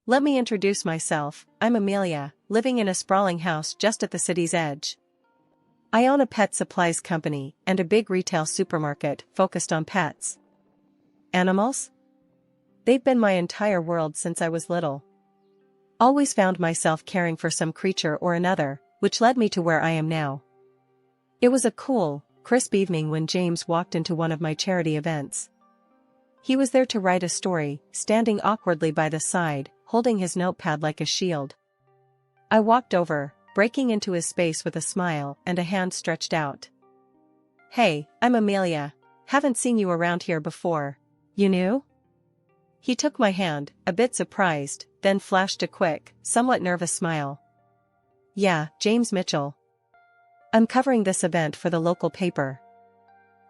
Let me introduce myself, I'm Amelia, living in a sprawling house just at the city's edge. I own a pet supplies company and a big retail supermarket focused on pets. Animals? They've been my entire world since I was little. Always found myself caring for some creature or another, which led me to where I am now. It was a cool, crisp evening when James walked into one of my charity events. He was there to write a story, standing awkwardly by the side, holding his notepad like a shield. I walked over, breaking into his space with a smile and a hand stretched out. "Hey, I'm Amelia. Haven't seen you around here before. You new?" He took my hand, a bit surprised, then flashed a quick, somewhat nervous smile. "Yeah, James Mitchell. I'm covering this event for the local paper."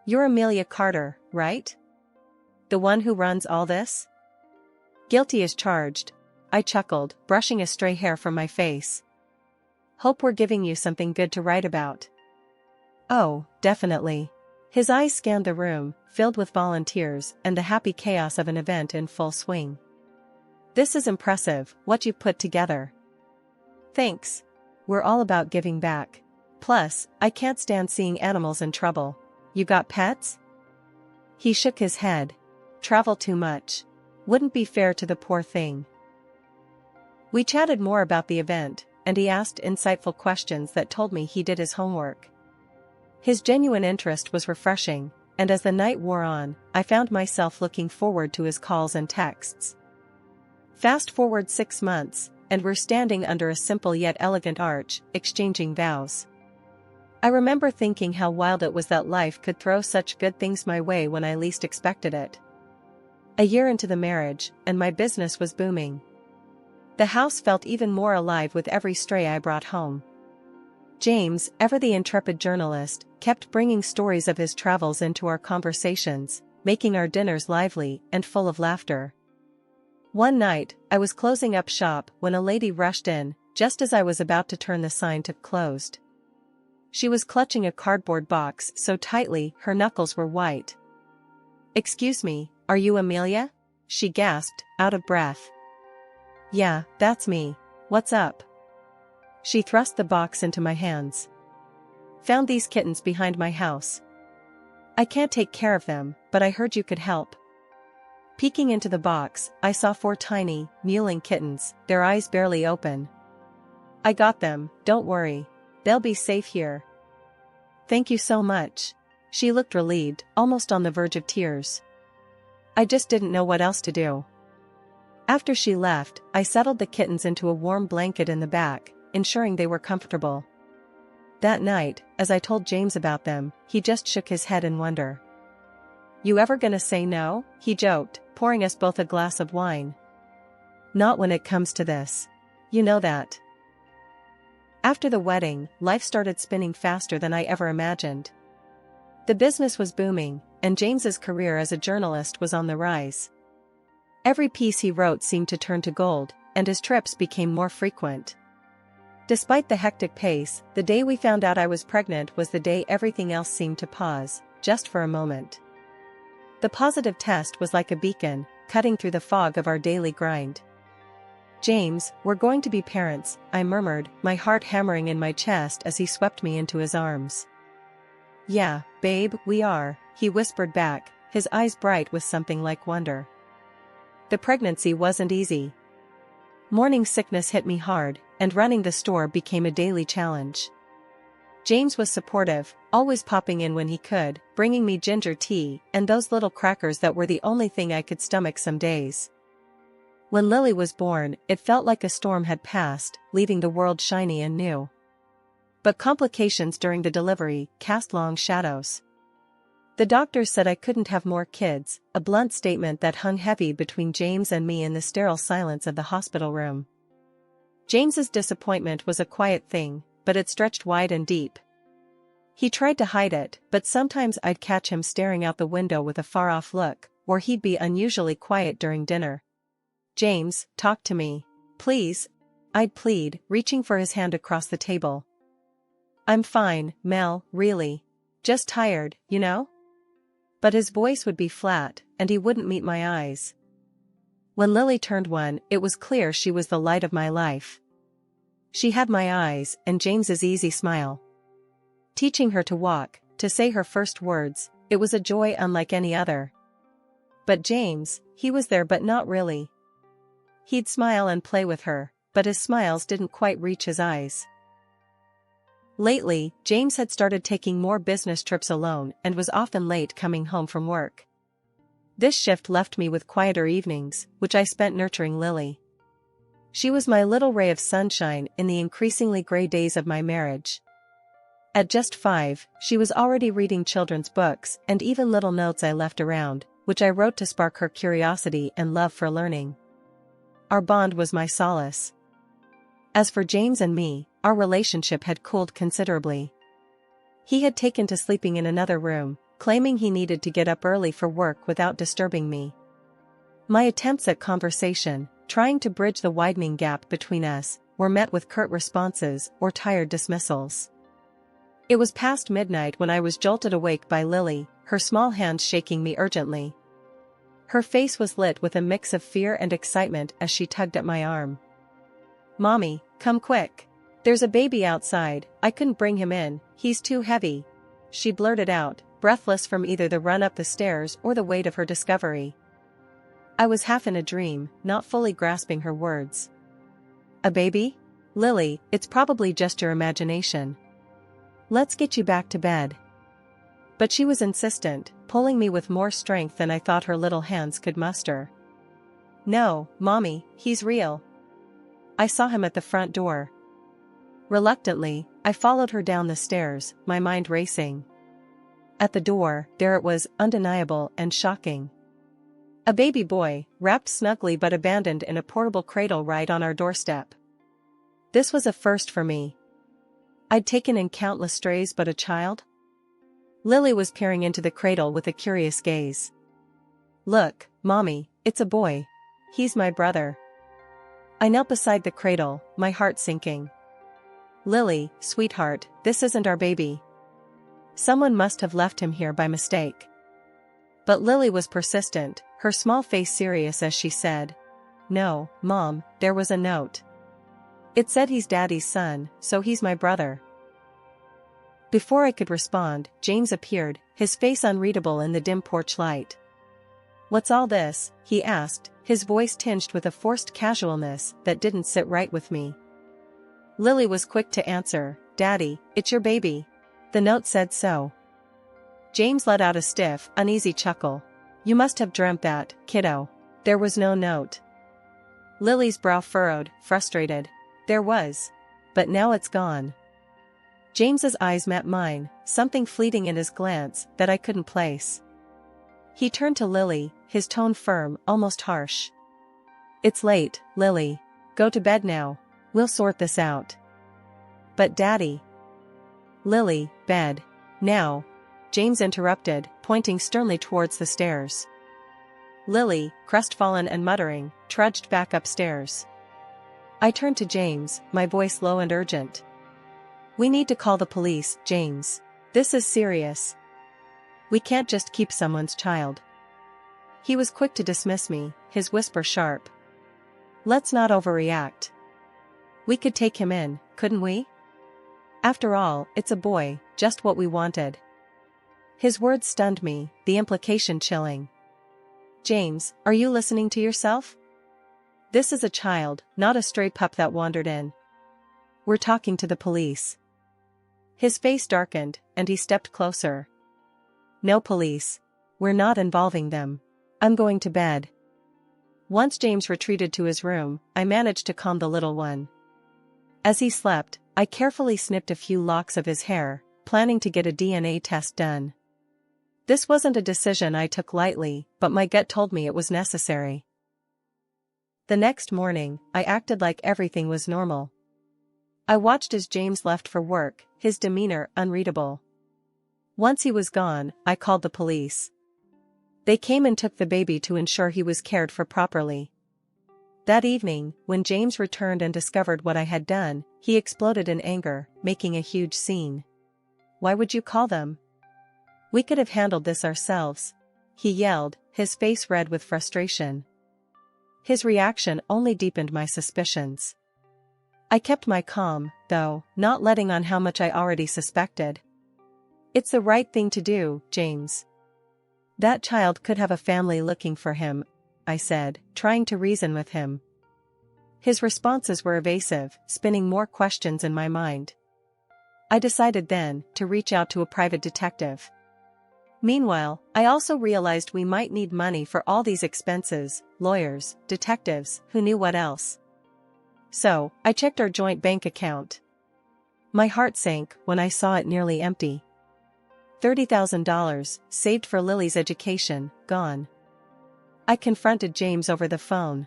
"You're Amelia Carter, right? The one who runs all this?" "Guilty as charged," I chuckled, brushing a stray hair from my face. "Hope we're giving you something good to write about." "Oh, definitely." His eyes scanned the room, filled with volunteers and the happy chaos of an event in full swing. "This is impressive, what you've put together." "Thanks. We're all about giving back. Plus, I can't stand seeing animals in trouble. You got pets?" He shook his head. "Travel too much. Wouldn't be fair to the poor thing." We chatted more about the event, and he asked insightful questions that told me he did his homework. His genuine interest was refreshing, and as the night wore on, I found myself looking forward to his calls and texts. Fast forward 6 months, and we're standing under a simple yet elegant arch, exchanging vows. I remember thinking how wild it was that life could throw such good things my way when I least expected it. A year into the marriage, and my business was booming. The house felt even more alive with every stray I brought home. James, ever the intrepid journalist, kept bringing stories of his travels into our conversations, making our dinners lively and full of laughter. One night, I was closing up shop when a lady rushed in, just as I was about to turn the sign to "closed." She was clutching a cardboard box so tightly her knuckles were white. "Excuse me, are you Amelia?" she gasped, out of breath. "Yeah, that's me. What's up?" She thrust the box into my hands. "Found these kittens behind my house. I can't take care of them, but I heard you could help." Peeking into the box, I saw 4 tiny, mewling kittens, their eyes barely open. "I got them, don't worry. They'll be safe here." "Thank you so much." She looked relieved, almost on the verge of tears. "I just didn't know what else to do." After she left, I settled the kittens into a warm blanket in the back, ensuring they were comfortable. That night, as I told James about them, he just shook his head in wonder. "You ever gonna say no?" he joked, pouring us both a glass of wine. "Not when it comes to this. You know that." After the wedding, life started spinning faster than I ever imagined. The business was booming, and James's career as a journalist was on the rise. Every piece he wrote seemed to turn to gold, and his trips became more frequent. Despite the hectic pace, the day we found out I was pregnant was the day everything else seemed to pause, just for a moment. The positive test was like a beacon, cutting through the fog of our daily grind. "James, we're going to be parents," I murmured, my heart hammering in my chest as he swept me into his arms. "Yeah, babe, we are," he whispered back, his eyes bright with something like wonder. The pregnancy wasn't easy. Morning sickness hit me hard, and running the store became a daily challenge. James was supportive, always popping in when he could, bringing me ginger tea and those little crackers that were the only thing I could stomach some days. When Lily was born, it felt like a storm had passed, leaving the world shiny and new. But complications during the delivery cast long shadows. The doctors said I couldn't have more kids, a blunt statement that hung heavy between James and me in the sterile silence of the hospital room. James's disappointment was a quiet thing, but it stretched wide and deep. He tried to hide it, but sometimes I'd catch him staring out the window with a far-off look, or he'd be unusually quiet during dinner. "James, talk to me. Please," I'd plead, reaching for his hand across the table. "I'm fine, Mel, really. Just tired, you know?" But his voice would be flat, and he wouldn't meet my eyes. When Lily turned 1, it was clear she was the light of my life. She had my eyes and James's easy smile. Teaching her to walk, to say her first words, it was a joy unlike any other. But James, he was there but not really. He'd smile and play with her, but his smiles didn't quite reach his eyes. Lately, James had started taking more business trips alone and was often late coming home from work. This shift left me with quieter evenings, which I spent nurturing Lily. She was my little ray of sunshine in the increasingly gray days of my marriage. At just 5, she was already reading children's books and even little notes I left around, which I wrote to spark her curiosity and love for learning. Our bond was my solace. As for James and me, our relationship had cooled considerably. He had taken to sleeping in another room, claiming he needed to get up early for work without disturbing me. My attempts at conversation, trying to bridge the widening gap between us, were met with curt responses or tired dismissals. It was past midnight when I was jolted awake by Lily, her small hands shaking me urgently. Her face was lit with a mix of fear and excitement as she tugged at my arm. "Mommy, come quick. There's a baby outside, I couldn't bring him in, he's too heavy," she blurted out, breathless from either the run up the stairs or the weight of her discovery. I was half in a dream, not fully grasping her words. "A baby? Lily, it's probably just your imagination. Let's get you back to bed." But she was insistent, pulling me with more strength than I thought her little hands could muster. "No, Mommy, he's real. I saw him at the front door." Reluctantly, I followed her down the stairs, my mind racing. At the door, there it was, undeniable and shocking. A baby boy, wrapped snugly but abandoned in a portable cradle right on our doorstep. This was a first for me. I'd taken in countless strays, but a child? Lily was peering into the cradle with a curious gaze. "Look, Mommy, it's a boy. He's my brother." I knelt beside the cradle, my heart sinking. "Lily, sweetheart, this isn't our baby. Someone must have left him here by mistake." But Lily was persistent, her small face serious as she said, "No, Mom, there was a note. It said he's Daddy's son, so he's my brother." Before I could respond, James appeared, his face unreadable in the dim porch light. "What's all this?" he asked, his voice tinged with a forced casualness that didn't sit right with me. Lily was quick to answer, "Daddy, it's your baby. The note said so." James let out a stiff, uneasy chuckle. "You must have dreamt that, kiddo. There was no note." Lily's brow furrowed, frustrated. "There was. But now it's gone." James's eyes met mine, something fleeting in his glance that I couldn't place. He turned to Lily, his tone firm, almost harsh. "It's late, Lily. Go to bed now. We'll sort this out." "But Daddy." "Lily, bed. Now," James interrupted, pointing sternly towards the stairs. Lily, crestfallen and muttering, trudged back upstairs. I turned to James, my voice low and urgent. "We need to call the police, James. This is serious. We can't just keep someone's child." He was quick to dismiss me, his whisper sharp. "Let's not overreact. We could take him in, couldn't we? After all, it's a boy, just what we wanted." His words stunned me, the implication chilling. "James, are you listening to yourself? This is a child, not a stray pup that wandered in. We're talking to the police." His face darkened, and he stepped closer. "No police. We're not involving them. I'm going to bed." Once James retreated to his room, I managed to calm the little one. As he slept, I carefully snipped a few locks of his hair, planning to get a DNA test done. This wasn't a decision I took lightly, but my gut told me it was necessary. The next morning, I acted like everything was normal. I watched as James left for work, his demeanor unreadable. Once he was gone, I called the police. They came and took the baby to ensure he was cared for properly. That evening, when James returned and discovered what I had done, he exploded in anger, making a huge scene. "Why would you call them? We could have handled this ourselves," he yelled, his face red with frustration. His reaction only deepened my suspicions. I kept my calm, though, not letting on how much I already suspected. It's the right thing to do, James. That child could have a family looking for him, I said, trying to reason with him. His responses were evasive, spinning more questions in my mind. I decided then to reach out to a private detective. Meanwhile, I also realized we might need money for all these expenses, lawyers, detectives, who knew what else. So, I checked our joint bank account. My heart sank when I saw it nearly empty. $30,000, saved for Lily's education, gone. I confronted James over the phone.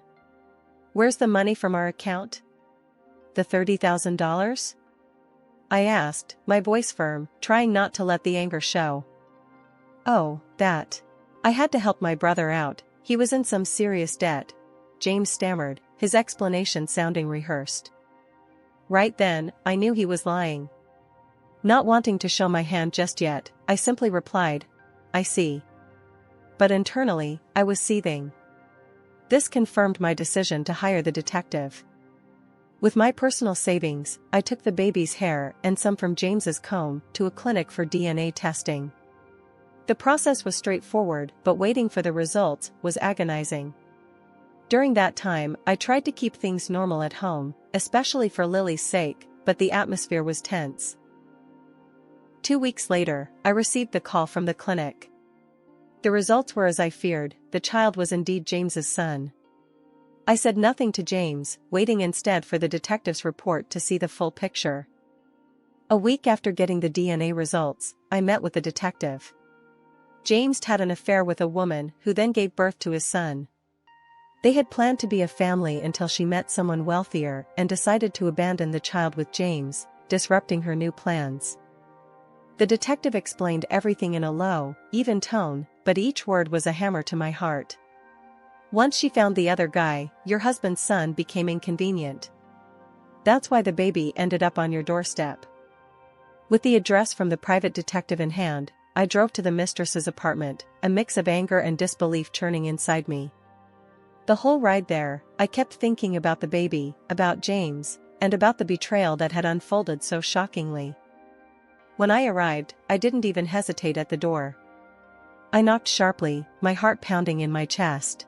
Where's the money from our account? The $30,000? I asked, my voice firm, trying not to let the anger show. Oh, that. I had to help my brother out, he was in some serious debt, James stammered, his explanation sounding rehearsed. Right then, I knew he was lying. Not wanting to show my hand just yet, I simply replied, I see. But internally, I was seething. This confirmed my decision to hire the detective. With my personal savings, I took the baby's hair and some from James's comb to a clinic for DNA testing. The process was straightforward, but waiting for the results was agonizing. During that time, I tried to keep things normal at home, especially for Lily's sake, but the atmosphere was tense. 2 weeks later, I received the call from the clinic. The results were as I feared, the child was indeed James's son. I said nothing to James, waiting instead for the detective's report to see the full picture. A week after getting the DNA results, I met with the detective. James had an affair with a woman who then gave birth to his son. They had planned to be a family until she met someone wealthier and decided to abandon the child with James, disrupting her new plans. The detective explained everything in a low, even tone, but each word was a hammer to my heart. Once she found the other guy, your husband's son became inconvenient. That's why the baby ended up on your doorstep. With the address from the private detective in hand, I drove to the mistress's apartment, a mix of anger and disbelief churning inside me. The whole ride there, I kept thinking about the baby, about James, and about the betrayal that had unfolded so shockingly. When I arrived, I didn't even hesitate at the door. I knocked sharply, my heart pounding in my chest.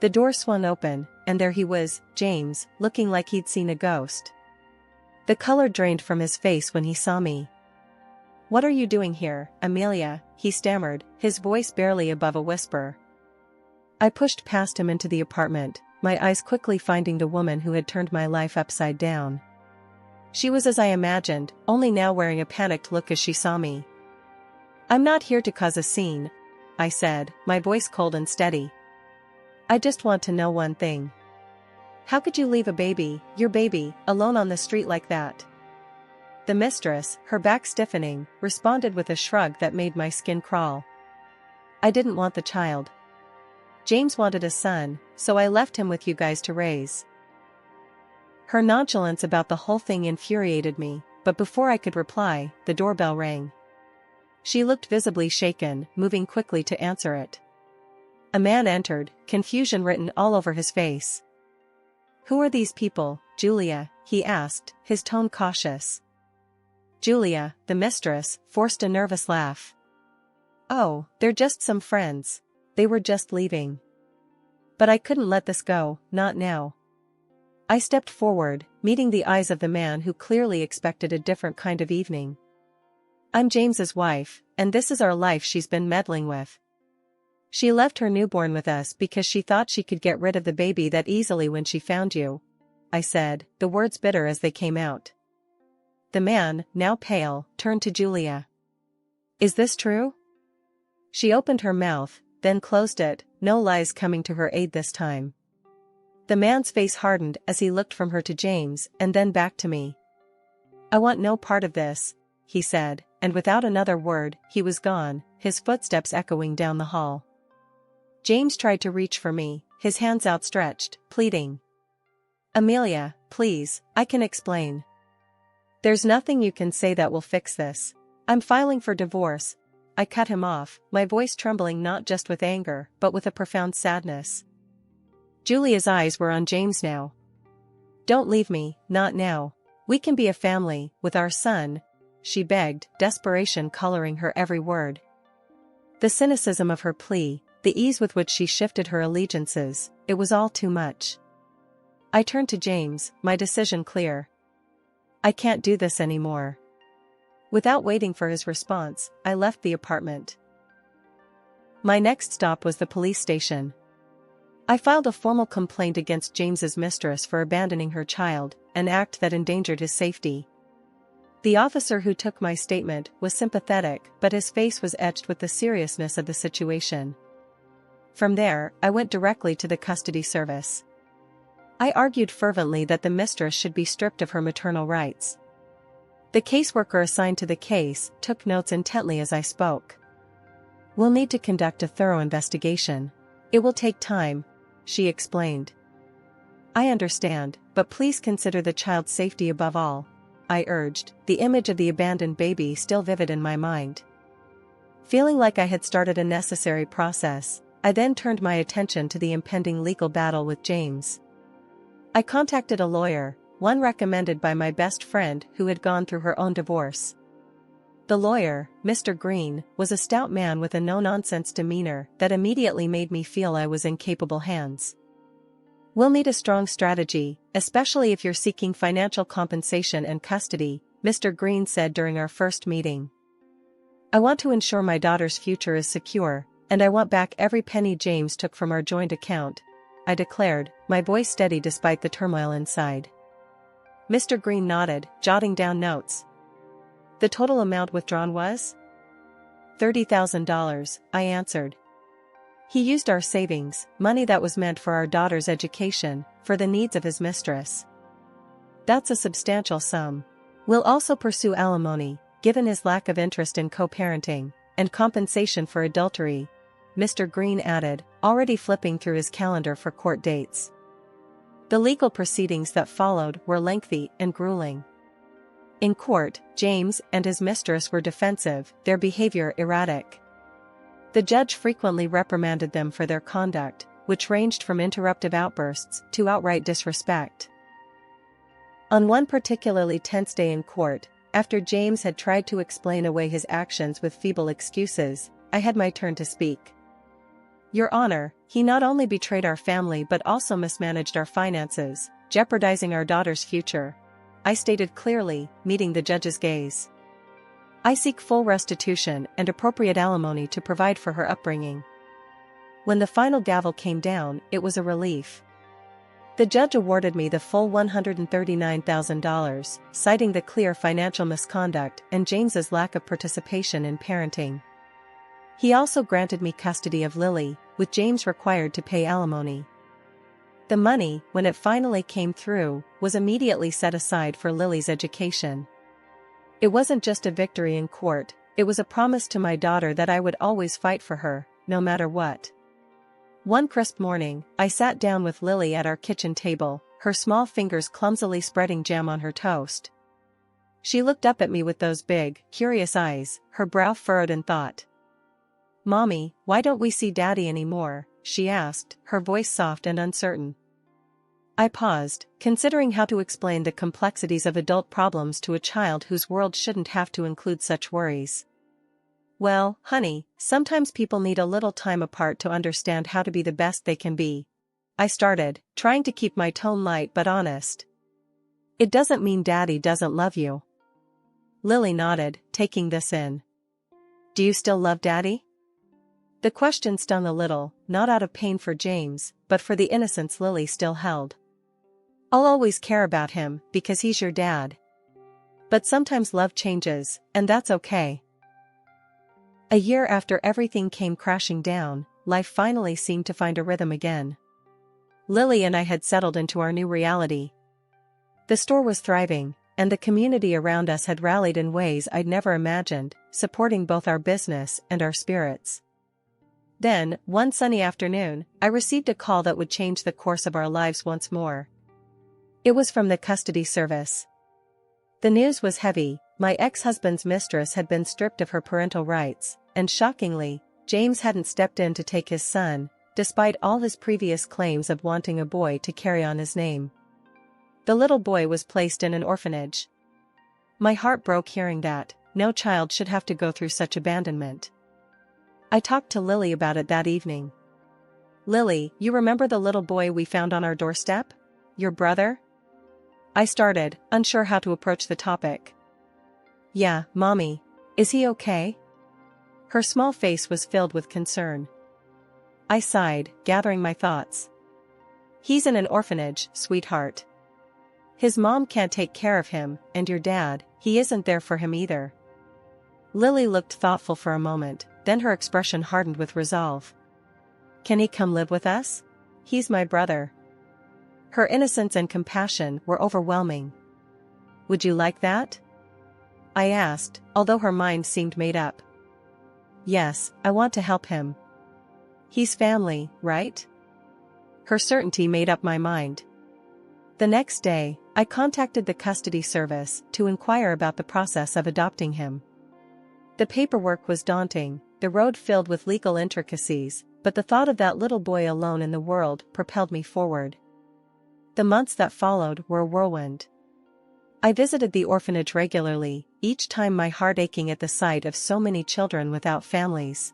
The door swung open, and there he was, James, looking like he'd seen a ghost. The color drained from his face when he saw me. "What are you doing here, Amelia?" he stammered, his voice barely above a whisper. I pushed past him into the apartment, my eyes quickly finding the woman who had turned my life upside down. She was as I imagined, only now wearing a panicked look as she saw me. "I'm not here to cause a scene," I said, my voice cold and steady. "I just want to know one thing. How could you leave a baby, your baby, alone on the street like that?" The mistress, her back stiffening, responded with a shrug that made my skin crawl. "I didn't want the child. James wanted a son, so I left him with you guys to raise." Her nonchalance about the whole thing infuriated me, but before I could reply, the doorbell rang. She looked visibly shaken, moving quickly to answer it. A man entered, confusion written all over his face. "Who are these people, Julia?" he asked, his tone cautious. Julia, the mistress, forced a nervous laugh. "Oh, they're just some friends. They were just leaving." But I couldn't let this go, not now. I stepped forward, meeting the eyes of the man who clearly expected a different kind of evening. "I'm James's wife, and this is our life she's been meddling with. She left her newborn with us because she thought she could get rid of the baby that easily when she found you," I said, the words bitter as they came out. The man, now pale, turned to Julia. "Is this true?" She opened her mouth, then closed it, no lies coming to her aid this time. The man's face hardened as he looked from her to James and then back to me. "I want no part of this," he said, and without another word, he was gone, his footsteps echoing down the hall. James tried to reach for me, his hands outstretched, pleading. "Amelia, please, I can explain. There's nothing you can say that will fix this. I'm filing for divorce." I cut him off, my voice trembling not just with anger but with a profound sadness. Julia's eyes were on James now. "Don't leave me, not now. We can be a family, with our son," she begged, desperation coloring her every word. The cynicism of her plea, the ease with which she shifted her allegiances, it was all too much. I turned to James, my decision clear. "I can't do this anymore." Without waiting for his response, I left the apartment. My next stop was the police station. I filed a formal complaint against James's mistress for abandoning her child, an act that endangered his safety. The officer who took my statement was sympathetic, but his face was etched with the seriousness of the situation. From there, I went directly to the custody service. I argued fervently that the mistress should be stripped of her maternal rights. The caseworker assigned to the case took notes intently as I spoke. "We'll need to conduct a thorough investigation. It will take time," she explained. "I understand, but please consider the child's safety above all," I urged, the image of the abandoned baby still vivid in my mind. Feeling like I had started a necessary process, I then turned my attention to the impending legal battle with James. I contacted a lawyer, one recommended by my best friend who had gone through her own divorce. The lawyer, Mr. Green, was a stout man with a no-nonsense demeanor that immediately made me feel I was in capable hands. "We'll need a strong strategy, especially if you're seeking financial compensation and custody," Mr. Green said during our first meeting. "I want to ensure my daughter's future is secure, and I want back every penny James took from our joint account," I declared, my voice steady despite the turmoil inside. Mr. Green nodded, jotting down notes. "The total amount withdrawn was $30,000, I answered. "He used our savings, money that was meant for our daughter's education, for the needs of his mistress." "That's a substantial sum. We'll also pursue alimony, given his lack of interest in co-parenting, and compensation for adultery," Mr. Green added, already flipping through his calendar for court dates. The legal proceedings that followed were lengthy and grueling. In court, James and his mistress were defensive, their behavior erratic. The judge frequently reprimanded them for their conduct, which ranged from interruptive outbursts to outright disrespect. On one particularly tense day in court, after James had tried to explain away his actions with feeble excuses, I had my turn to speak. "Your Honor, he not only betrayed our family but also mismanaged our finances, jeopardizing our daughter's future," I stated clearly, meeting the judge's gaze. "I seek full restitution and appropriate alimony to provide for her upbringing." When the final gavel came down, it was a relief. The judge awarded me the full $139,000, citing the clear financial misconduct and James's lack of participation in parenting. He also granted me custody of Lily, with James required to pay alimony. The money, when it finally came through, was immediately set aside for Lily's education. It wasn't just a victory in court, it was a promise to my daughter that I would always fight for her, no matter what. One crisp morning, I sat down with Lily at our kitchen table, her small fingers clumsily spreading jam on her toast. She looked up at me with those big, curious eyes, her brow furrowed in thought. "Mommy, why don't we see Daddy anymore?" she asked, her voice soft and uncertain. I paused, considering how to explain the complexities of adult problems to a child whose world shouldn't have to include such worries. "Well, honey, sometimes people need a little time apart to understand how to be the best they can be," I started, trying to keep my tone light but honest. "It doesn't mean Daddy doesn't love you." Lily nodded, taking this in. "Do you still love Daddy?" The question stung a little, not out of pain for James, but for the innocence Lily still held. "I'll always care about him, because he's your dad. But sometimes love changes, and that's okay." A year after everything came crashing down, life finally seemed to find a rhythm again. Lily and I had settled into our new reality. The store was thriving, and the community around us had rallied in ways I'd never imagined, supporting both our business and our spirits. Then, one sunny afternoon, I received a call that would change the course of our lives once more. It was from the custody service. The news was heavy. My ex-husband's mistress had been stripped of her parental rights, and shockingly, James hadn't stepped in to take his son, despite all his previous claims of wanting a boy to carry on his name. The little boy was placed in an orphanage. My heart broke hearing that. No child should have to go through such abandonment. I talked to Lily about it that evening. "Lily, you remember the little boy we found on our doorstep? Your brother?" I started, unsure how to approach the topic. "Yeah, Mommy. Is he okay?" Her small face was filled with concern. I sighed, gathering my thoughts. "He's in an orphanage, sweetheart. His mom can't take care of him, and your dad, he isn't there for him either." Lily looked thoughtful for a moment, then her expression hardened with resolve. "Can he come live with us? He's my brother." Her innocence and compassion were overwhelming. "Would you like that?" I asked, although her mind seemed made up. "Yes, I want to help him. He's family, right?" Her certainty made up my mind. The next day, I contacted the custody service to inquire about the process of adopting him. The paperwork was daunting, the road filled with legal intricacies, but the thought of that little boy alone in the world propelled me forward. The months that followed were a whirlwind. I visited the orphanage regularly, each time my heart aching at the sight of so many children without families.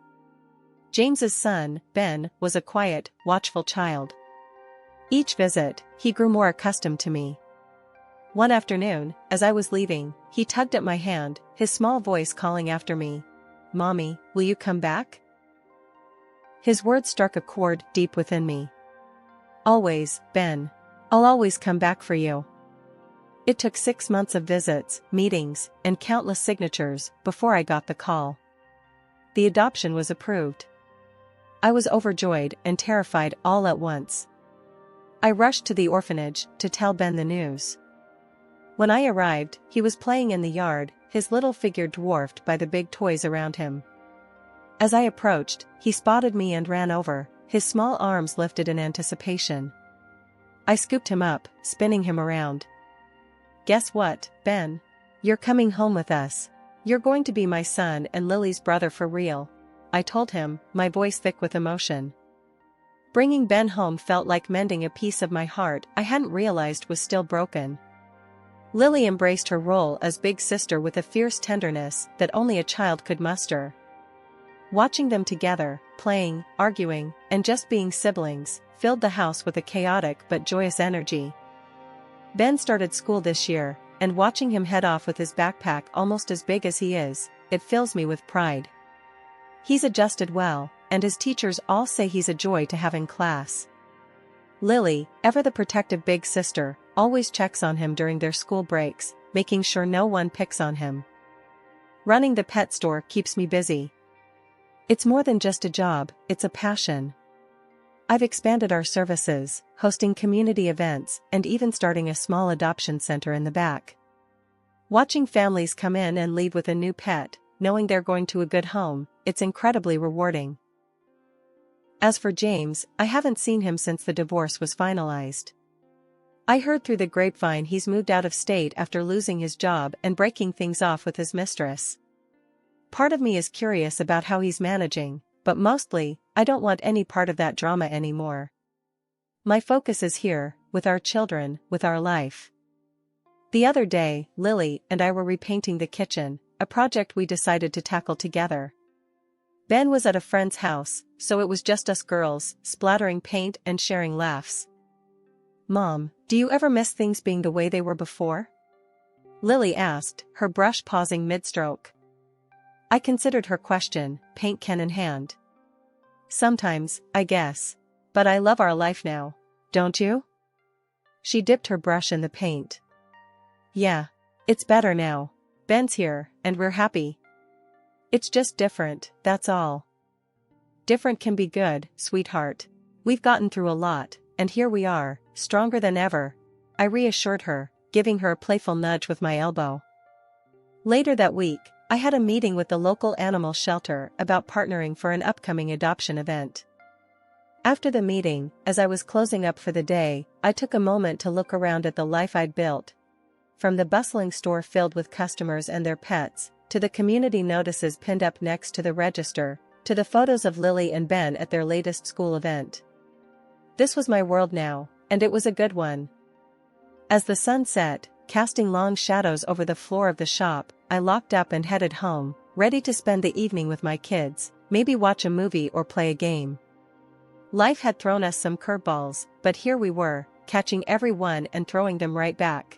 James's son, Ben, was a quiet, watchful child. Each visit, he grew more accustomed to me. One afternoon, as I was leaving, he tugged at my hand, his small voice calling after me, "Mommy, will you come back?" His words struck a chord deep within me. "Always, Ben. I'll always come back for you." It took 6 months of visits, meetings, and countless signatures before I got the call. The adoption was approved. I was overjoyed and terrified all at once. I rushed to the orphanage to tell Ben the news. When I arrived, he was playing in the yard, his little figure dwarfed by the big toys around him. As I approached, he spotted me and ran over, his small arms lifted in anticipation. I scooped him up, spinning him around. "Guess what, Ben? You're coming home with us. You're going to be my son and Lily's brother for real," I told him, my voice thick with emotion. Bringing Ben home felt like mending a piece of my heart I hadn't realized was still broken. Lily embraced her role as big sister with a fierce tenderness that only a child could muster. Watching them together, playing, arguing, and just being siblings, filled the house with a chaotic but joyous energy. Ben started school this year, and watching him head off with his backpack almost as big as he is, it fills me with pride. He's adjusted well, and his teachers all say he's a joy to have in class. Lily, ever the protective big sister, always checks on him during their school breaks, making sure no one picks on him. Running the pet store keeps me busy. It's more than just a job, it's a passion. I've expanded our services, hosting community events, and even starting a small adoption center in the back. Watching families come in and leave with a new pet, knowing they're going to a good home, it's incredibly rewarding. As for James, I haven't seen him since the divorce was finalized. I heard through the grapevine he's moved out of state after losing his job and breaking things off with his mistress. Part of me is curious about how he's managing, but mostly, I don't want any part of that drama anymore. My focus is here, with our children, with our life. The other day, Lily and I were repainting the kitchen, a project we decided to tackle together. Ben was at a friend's house, so it was just us girls, splattering paint and sharing laughs. "Mom, do you ever miss things being the way they were before?" Lily asked, her brush pausing mid-stroke. I considered her question, paint can in hand. "Sometimes, I guess. But I love our life now. Don't you?" She dipped her brush in the paint. "Yeah. It's better now. Ben's here, and we're happy. It's just different, that's all." "Different can be good, sweetheart. We've gotten through a lot, and here we are, stronger than ever," I reassured her, giving her a playful nudge with my elbow. Later that week, I had a meeting with the local animal shelter about partnering for an upcoming adoption event. After the meeting, as I was closing up for the day, I took a moment to look around at the life I'd built. From the bustling store filled with customers and their pets, to the community notices pinned up next to the register, to the photos of Lily and Ben at their latest school event. This was my world now, and it was a good one. As the sun set, casting long shadows over the floor of the shop, I locked up and headed home, ready to spend the evening with my kids, maybe watch a movie or play a game. Life had thrown us some curveballs, but here we were, catching every one and throwing them right back.